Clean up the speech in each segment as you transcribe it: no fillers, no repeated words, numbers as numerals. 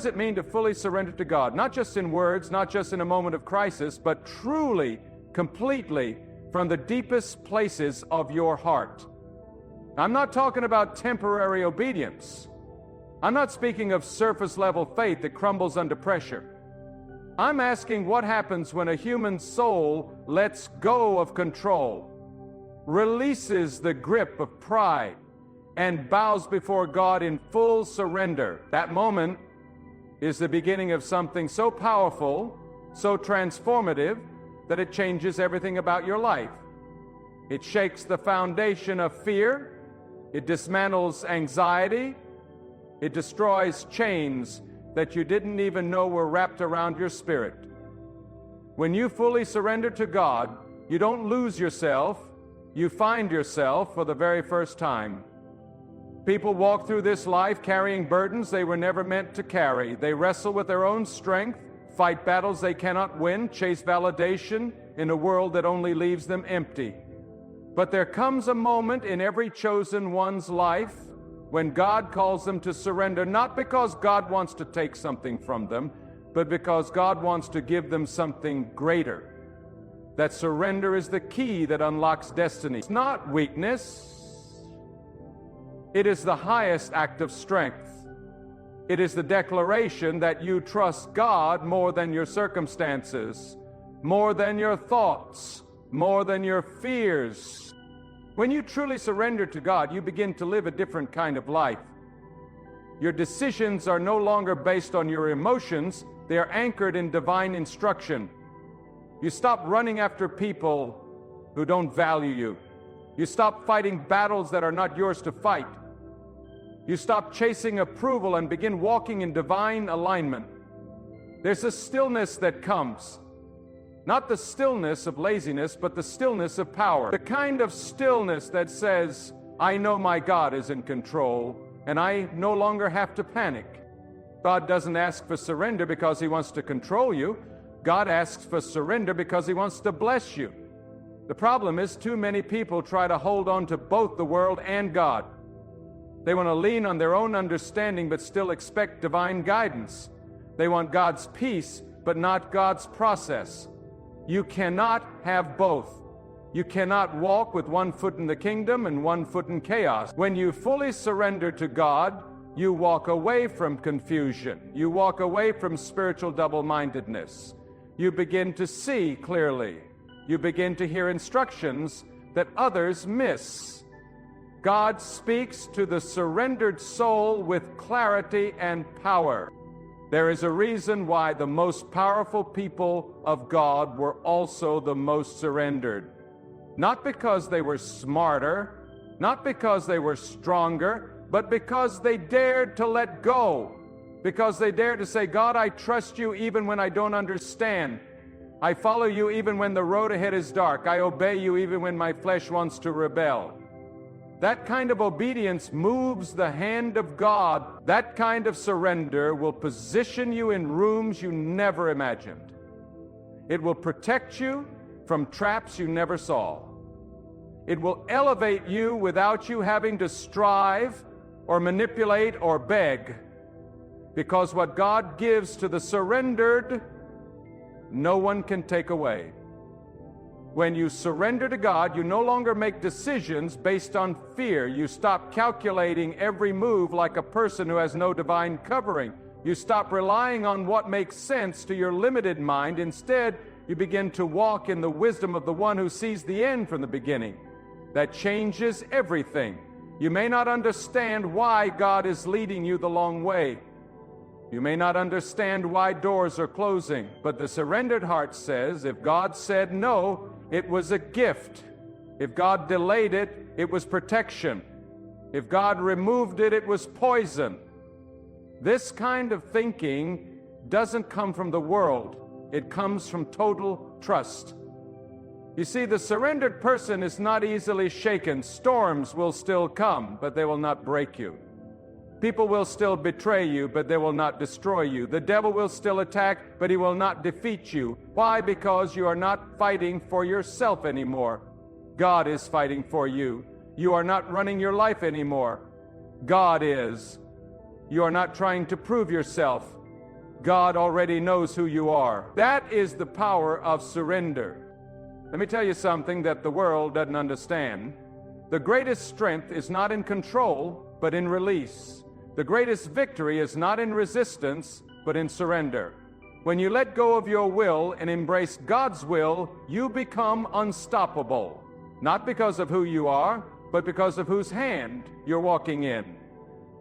does it mean to fully surrender to God? Not just in words, not just in a moment of crisis, but truly, completely, from the deepest places of your heart. I'm not talking about temporary obedience. I'm not speaking of surface level faith that crumbles under pressure. I'm asking what happens when a human soul lets go of control, releases the grip of pride, and bows before God in full surrender. That moment is the beginning of something so powerful, so transformative, that it changes everything about your life. It shakes the foundation of fear. It dismantles anxiety. It destroys chains that you didn't even know were wrapped around your spirit. When you fully surrender to God, you don't lose yourself, you find yourself for the very first time. People walk through this life carrying burdens they were never meant to carry. They wrestle with their own strength, fight battles they cannot win, chase validation in a world that only leaves them empty. But there comes a moment in every chosen one's life when God calls them to surrender, not because God wants to take something from them, but because God wants to give them something greater. That surrender is the key that unlocks destiny. It's not weakness. It is the highest act of strength. It is the declaration that you trust God more than your circumstances, more than your thoughts, more than your fears. When you truly surrender to God, you begin to live a different kind of life. Your decisions are no longer based on your emotions, they are anchored in divine instruction. You stop running after people who don't value you. You stop fighting battles that are not yours to fight. You stop chasing approval and begin walking in divine alignment. There's a stillness that comes. Not the stillness of laziness, but the stillness of power. The kind of stillness that says, I know my God is in control, and I no longer have to panic. God doesn't ask for surrender because He wants to control you. God asks for surrender because He wants to bless you. The problem is too many people try to hold on to both the world and God. They want to lean on their own understanding but still expect divine guidance. They want God's peace but not God's process. You cannot have both. You cannot walk with one foot in the kingdom and one foot in chaos. When you fully surrender to God, you walk away from confusion. You walk away from spiritual double-mindedness. You begin to see clearly. You begin to hear instructions that others miss. God speaks to the surrendered soul with clarity and power. There is a reason why the most powerful people of God were also the most surrendered. Not because they were smarter, not because they were stronger, but because they dared to let go. Because they dared to say, God, I trust you even when I don't understand. I follow you even when the road ahead is dark. I obey you even when my flesh wants to rebel. That kind of obedience moves the hand of God. That kind of surrender will position you in rooms you never imagined. It will protect you from traps you never saw. It will elevate you without you having to strive or manipulate or beg. Because what God gives to the surrendered, no one can take away. When you surrender to God, you no longer make decisions based on fear. You stop calculating every move like a person who has no divine covering. You stop relying on what makes sense to your limited mind. Instead, you begin to walk in the wisdom of the one who sees the end from the beginning. That changes everything. You may not understand why God is leading you the long way. You may not understand why doors are closing, but the surrendered heart says, if God said no, it was a gift. If God delayed it, it was protection. If God removed it, it was poison. This kind of thinking doesn't come from the world. It comes from total trust. You see, the surrendered person is not easily shaken. Storms will still come, but they will not break you. People will still betray you, but they will not destroy you. The devil will still attack, but he will not defeat you. Why? Because you are not fighting for yourself anymore. God is fighting for you. You are not running your life anymore. God is. You are not trying to prove yourself. God already knows who you are. That is the power of surrender. Let me tell you something that the world doesn't understand. The greatest strength is not in control, but in release. The greatest victory is not in resistance, but in surrender. When you let go of your will and embrace God's will, you become unstoppable. Not because of who you are, but because of whose hand you're walking in.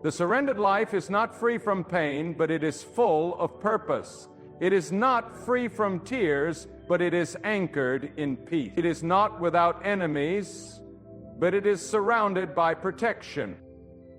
The surrendered life is not free from pain, but it is full of purpose. It is not free from tears, but it is anchored in peace. It is not without enemies, but it is surrounded by protection.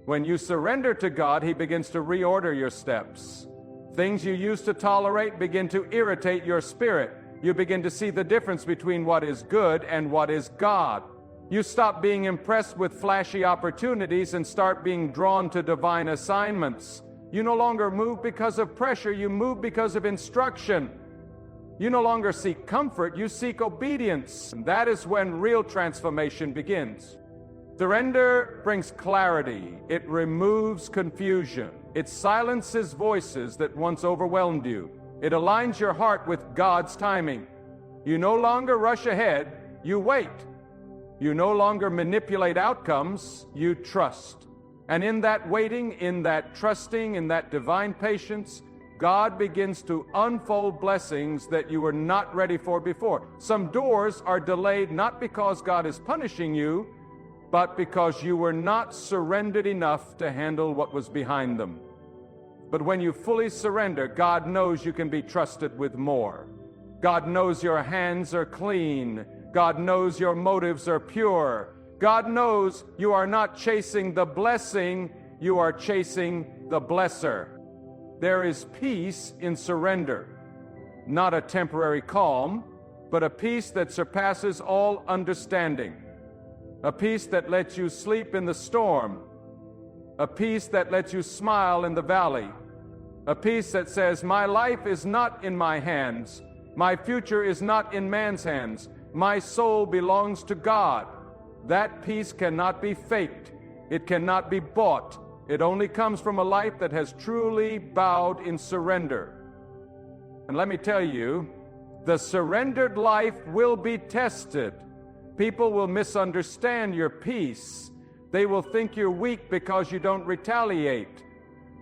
When you surrender to God, He begins to reorder your steps. Things you used to tolerate begin to irritate your spirit. You begin to see the difference between what is good and what is God. You stop being impressed with flashy opportunities and start being drawn to divine assignments. You no longer move because of pressure, you move because of instruction. You no longer seek comfort, you seek obedience. And that is when real transformation begins. Surrender brings clarity. It removes confusion. It silences voices that once overwhelmed you. It aligns your heart with God's timing. You no longer rush ahead, you wait. You no longer manipulate outcomes, you trust. And in that waiting, in that trusting, in that divine patience, God begins to unfold blessings that you were not ready for before. Some doors are delayed not because God is punishing you, but because you were not surrendered enough to handle what was behind them. But when you fully surrender, God knows you can be trusted with more. God knows your hands are clean. God knows your motives are pure. God knows you are not chasing the blessing, you are chasing the blesser. There is peace in surrender, not a temporary calm, but a peace that surpasses all understanding. A peace that lets you sleep in the storm. A peace that lets you smile in the valley. A peace that says, my life is not in my hands. My future is not in man's hands. My soul belongs to God. That peace cannot be faked. It cannot be bought. It only comes from a life that has truly bowed in surrender. And let me tell you, the surrendered life will be tested. People will misunderstand your peace. They will think you're weak because you don't retaliate.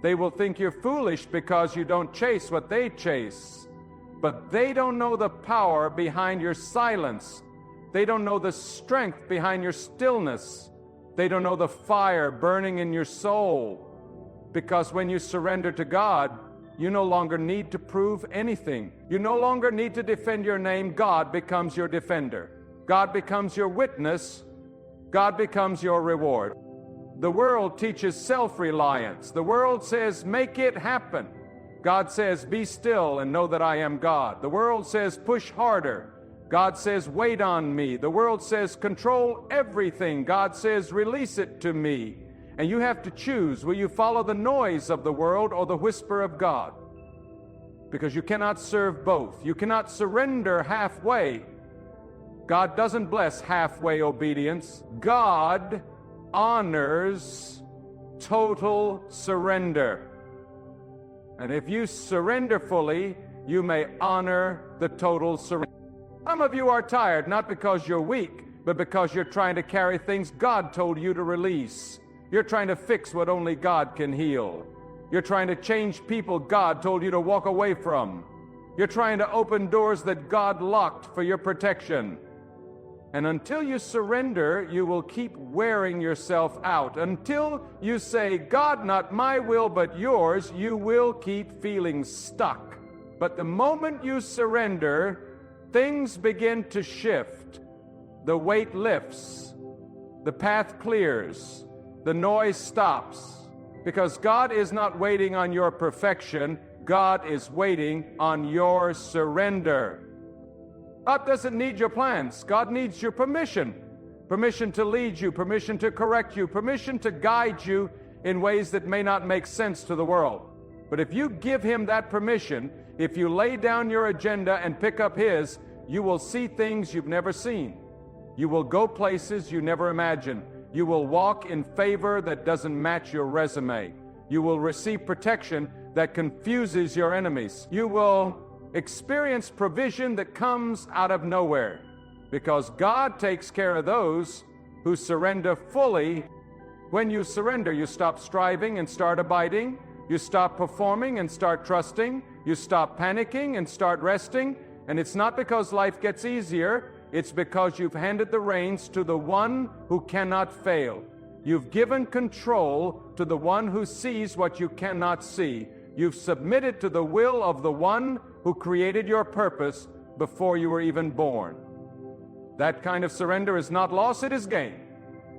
They will think you're foolish because you don't chase what they chase. But they don't know the power behind your silence. They don't know the strength behind your stillness. They don't know the fire burning in your soul. Because when you surrender to God, you no longer need to prove anything. You no longer need to defend your name. God becomes your defender. God becomes your witness. God becomes your reward. The world teaches self-reliance. The world says, make it happen. God says, be still and know that I am God. The world says, push harder. God says, wait on me. The world says, control everything. God says, release it to me. And you have to choose, will you follow the noise of the world or the whisper of God? Because you cannot serve both. You cannot surrender halfway. God doesn't bless halfway obedience. God honors total surrender. And if you surrender fully, you may honor the total surrender. Some of you are tired, not because you're weak, but because you're trying to carry things God told you to release. You're trying to fix what only God can heal. You're trying to change people God told you to walk away from. You're trying to open doors that God locked for your protection. And until you surrender, you will keep wearing yourself out. Until you say, God, not my will but yours, you will keep feeling stuck. But the moment you surrender, things begin to shift. The weight lifts. The path clears. The noise stops. Because God is not waiting on your perfection. God is waiting on your surrender. God doesn't need your plans. God needs your permission. Permission to lead you, permission to correct you, permission to guide you in ways that may not make sense to the world. But if you give Him that permission, if you lay down your agenda and pick up His, you will see things you've never seen. You will go places you never imagined. You will walk in favor that doesn't match your resume. You will receive protection that confuses your enemies. You will experience provision that comes out of nowhere, because God takes care of those who surrender fully. When you surrender, you stop striving and start abiding. You stop performing and start trusting. You stop panicking and start resting. And it's not because life gets easier. It's because you've handed the reins to the one who cannot fail. You've given control to the one who sees what you cannot see. You've submitted to the will of the one who created your purpose before you were even born. That kind of surrender is not loss, it is gain.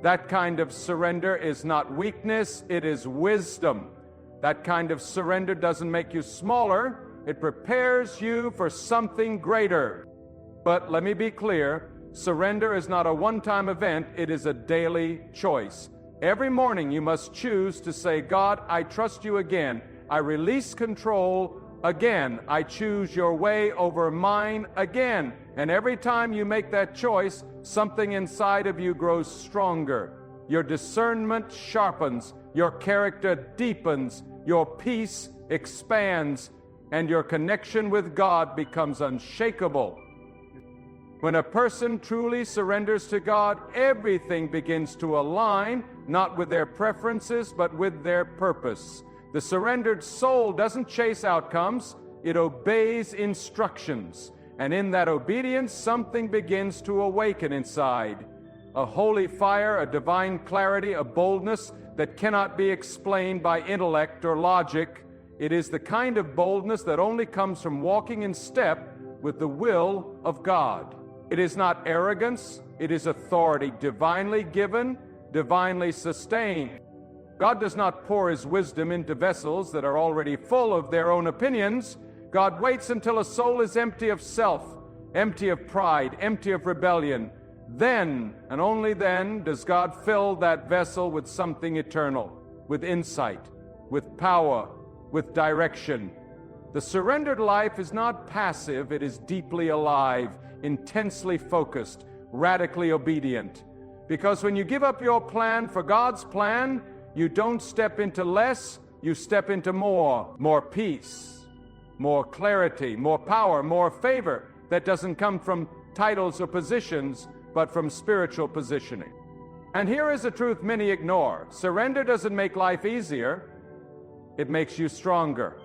That kind of surrender is not weakness, it is wisdom. That kind of surrender doesn't make you smaller, it prepares you for something greater. But let me be clear, surrender is not a one-time event, it is a daily choice. Every morning you must choose to say, God, I trust you again. I release control again. I choose your way over mine again. And every time you make that choice, something inside of you grows stronger. Your discernment sharpens, your character deepens, your peace expands, and your connection with God becomes unshakable. When a person truly surrenders to God, everything begins to align, not with their preferences, but with their purpose. The surrendered soul doesn't chase outcomes, it obeys instructions. And in that obedience, something begins to awaken inside. A holy fire, a divine clarity, a boldness that cannot be explained by intellect or logic. It is the kind of boldness that only comes from walking in step with the will of God. It is not arrogance, it is authority, divinely given, divinely sustained. God does not pour His wisdom into vessels that are already full of their own opinions. God waits until a soul is empty of self, empty of pride, empty of rebellion. Then, and only then, does God fill that vessel with something eternal, with insight, with power, with direction. The surrendered life is not passive, it is deeply alive, intensely focused, radically obedient. Because when you give up your plan for God's plan, you don't step into less, you step into more peace, more clarity, more power, more favor that doesn't come from titles or positions, but from spiritual positioning. And here is a truth many ignore. Surrender doesn't make life easier, it makes you stronger.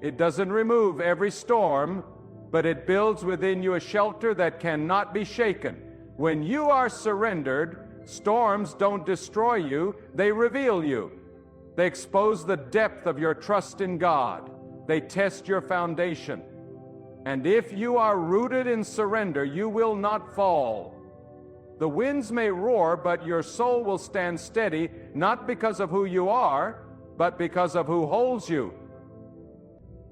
It doesn't remove every storm, but it builds within you a shelter that cannot be shaken. When you are surrendered, storms don't destroy you, they reveal you. They expose the depth of your trust in God. They test your foundation. And if you are rooted in surrender, you will not fall. The winds may roar, but your soul will stand steady, not because of who you are, but because of who holds you.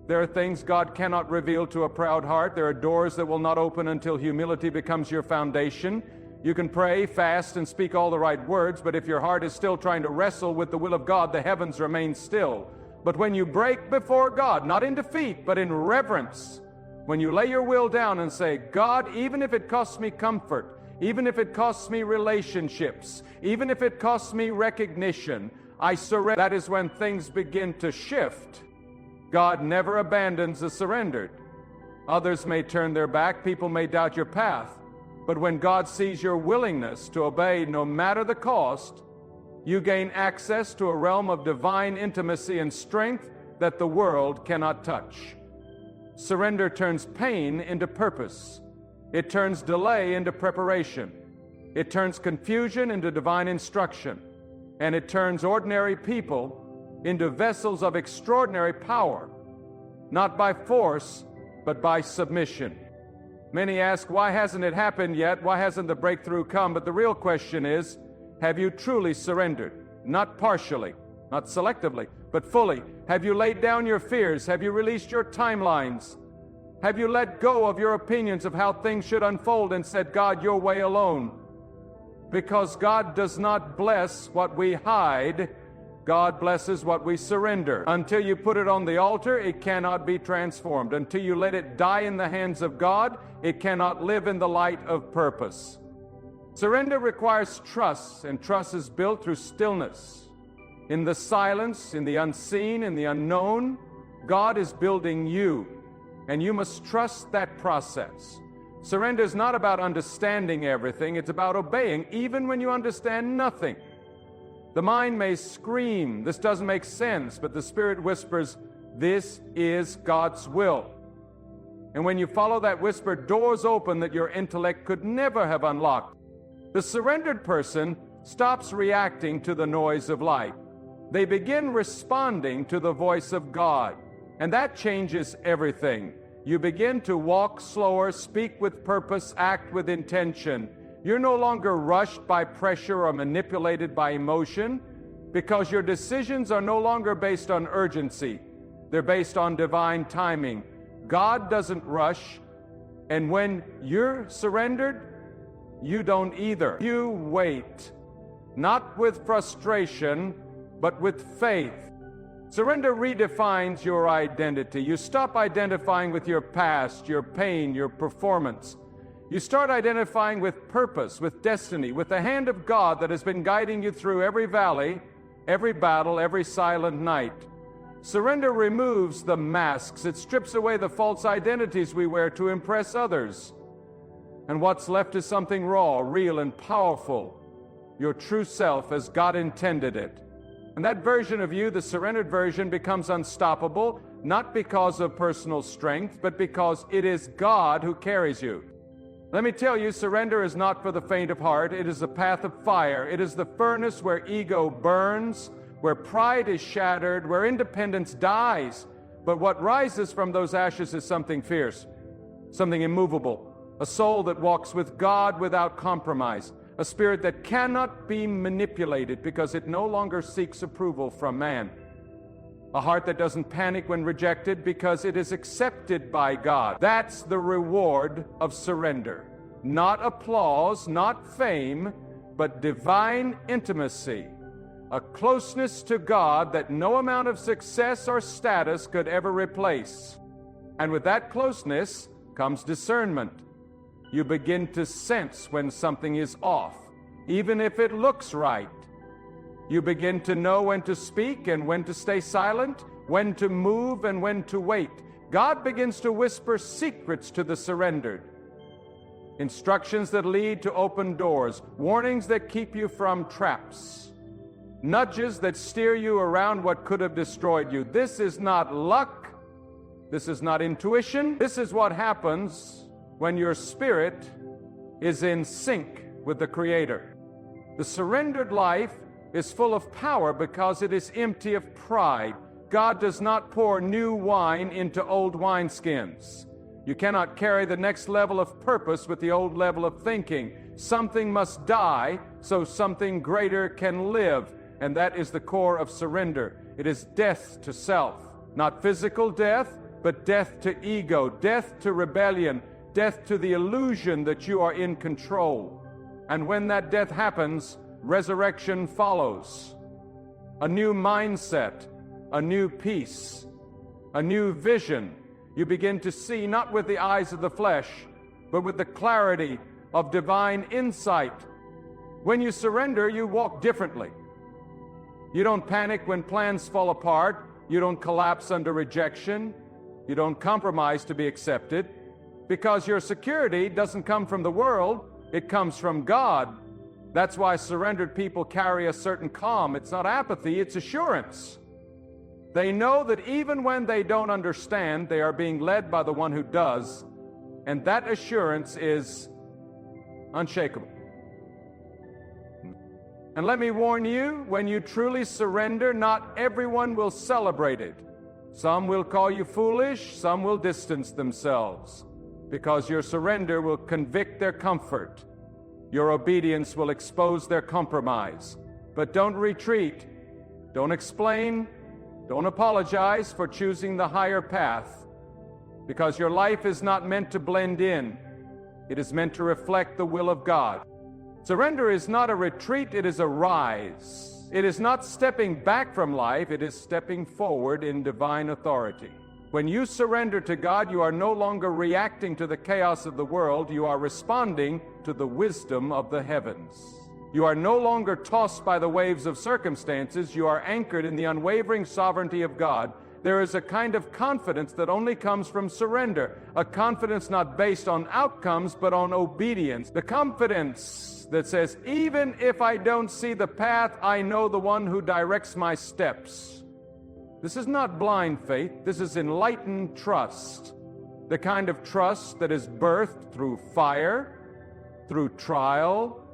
There are things God cannot reveal to a proud heart. There are doors that will not open until humility becomes your foundation. You can pray, fast, and speak all the right words, but if your heart is still trying to wrestle with the will of God, the heavens remain still. But when you break before God, not in defeat, but in reverence, when you lay your will down and say, God, even if it costs me comfort, even if it costs me relationships, even if it costs me recognition, I surrender. That is when things begin to shift. God never abandons the surrendered. Others may turn their back, people may doubt your path, but when God sees your willingness to obey no matter the cost, you gain access to a realm of divine intimacy and strength that the world cannot touch. Surrender turns pain into purpose. It turns delay into preparation. It turns confusion into divine instruction. And it turns ordinary people into vessels of extraordinary power, not by force, but by submission. Many ask, why hasn't it happened yet? Why hasn't the breakthrough come? But the real question is, have you truly surrendered? Not partially, not selectively, but fully. Have you laid down your fears? Have you released your timelines? Have you let go of your opinions of how things should unfold and said, God, your way alone? Because God does not bless what we hide, God blesses what we surrender. Until you put it on the altar, it cannot be transformed. Until you let it die in the hands of God, it cannot live in the light of purpose. Surrender requires trust, and trust is built through stillness. In the silence, in the unseen, in the unknown, God is building you, and you must trust that process. Surrender is not about understanding everything, it's about obeying, even when you understand nothing. The mind may scream, "This doesn't make sense," but the Spirit whispers, "This is God's will." And when you follow that whisper, doors open that your intellect could never have unlocked. The surrendered person stops reacting to the noise of life. They begin responding to the voice of God. And that changes everything. You begin to walk slower, speak with purpose, act with intention. You're no longer rushed by pressure or manipulated by emotion, because your decisions are no longer based on urgency. They're based on divine timing. God doesn't rush, and when you're surrendered, you don't either. You wait, not with frustration, but with faith. Surrender redefines your identity. You stop identifying with your past, your pain, your performance. You start identifying with purpose, with destiny, with the hand of God that has been guiding you through every valley, every battle, every silent night. Surrender removes the masks. It strips away the false identities we wear to impress others. And what's left is something raw, real, and powerful. Your true self as God intended it. And that version of you, the surrendered version, becomes unstoppable, not because of personal strength, but because it is God who carries you. Let me tell you, surrender is not for the faint of heart. It is a path of fire. It is the furnace where ego burns, where pride is shattered, where independence dies. But what rises from those ashes is something fierce, something immovable, a soul that walks with God without compromise, a spirit that cannot be manipulated because it no longer seeks approval from man, a heart that doesn't panic when rejected because it is accepted by God. That's the reward of surrender. Not applause, not fame, but divine intimacy. A closeness to God that no amount of success or status could ever replace. And with that closeness comes discernment. You begin to sense when something is off, even if it looks right. You begin to know when to speak and when to stay silent, when to move and when to wait. God begins to whisper secrets to the surrendered. Instructions that lead to open doors, warnings that keep you from traps. Nudges that steer you around what could have destroyed you. This is not luck. This is not intuition. This is what happens when your spirit is in sync with the Creator. The surrendered life is full of power because it is empty of pride. God does not pour new wine into old wineskins. You cannot carry the next level of purpose with the old level of thinking. Something must die so something greater can live. And that is the core of surrender. It is death to self. Not physical death, but death to ego, death to rebellion, death to the illusion that you are in control. And when that death happens, resurrection follows. A new mindset, a new peace, a new vision. You begin to see not with the eyes of the flesh, but with the clarity of divine insight. When you surrender, you walk differently. You don't panic when plans fall apart. You don't collapse under rejection. You don't compromise to be accepted. Because your security doesn't come from the world, it comes from God. That's why surrendered people carry a certain calm. It's not apathy, it's assurance. They know that even when they don't understand, they are being led by the one who does, and that assurance is unshakable. And let me warn you, when you truly surrender, not everyone will celebrate it. Some will call you foolish, some will distance themselves, because your surrender will convict their comfort. Your obedience will expose their compromise. But don't retreat, don't explain, don't apologize for choosing the higher path, because your life is not meant to blend in. It is meant to reflect the will of God. Surrender is not a retreat, it is a rise. It is not stepping back from life, it is stepping forward in divine authority. When you surrender to God, you are no longer reacting to the chaos of the world, you are responding to the wisdom of the heavens. You are no longer tossed by the waves of circumstances, you are anchored in the unwavering sovereignty of God, There is a kind of confidence that only comes from surrender, a confidence not based on outcomes but on obedience. The confidence that says, even if I don't see the path, I know the one who directs my steps. This is not blind faith, this is enlightened trust. The kind of trust that is birthed through fire, through trial,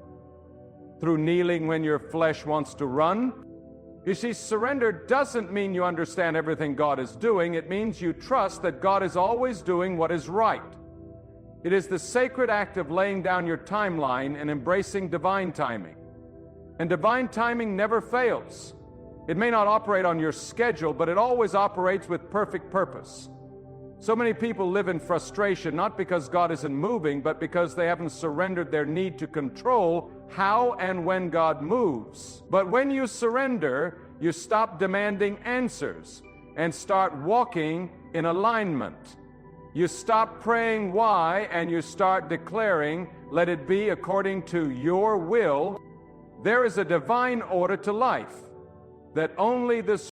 through kneeling when your flesh wants to run. You see, surrender doesn't mean you understand everything God is doing. It means you trust that God is always doing what is right. It is the sacred act of laying down your timeline and embracing divine timing. And divine timing never fails. It may not operate on your schedule, but it always operates with perfect purpose. So many people live in frustration, not because God isn't moving, but because they haven't surrendered their need to control how and when God moves. But when you surrender, you stop demanding answers and start walking in alignment. You stop praying why and you start declaring, let it be according to your will. There is a divine order to life that only the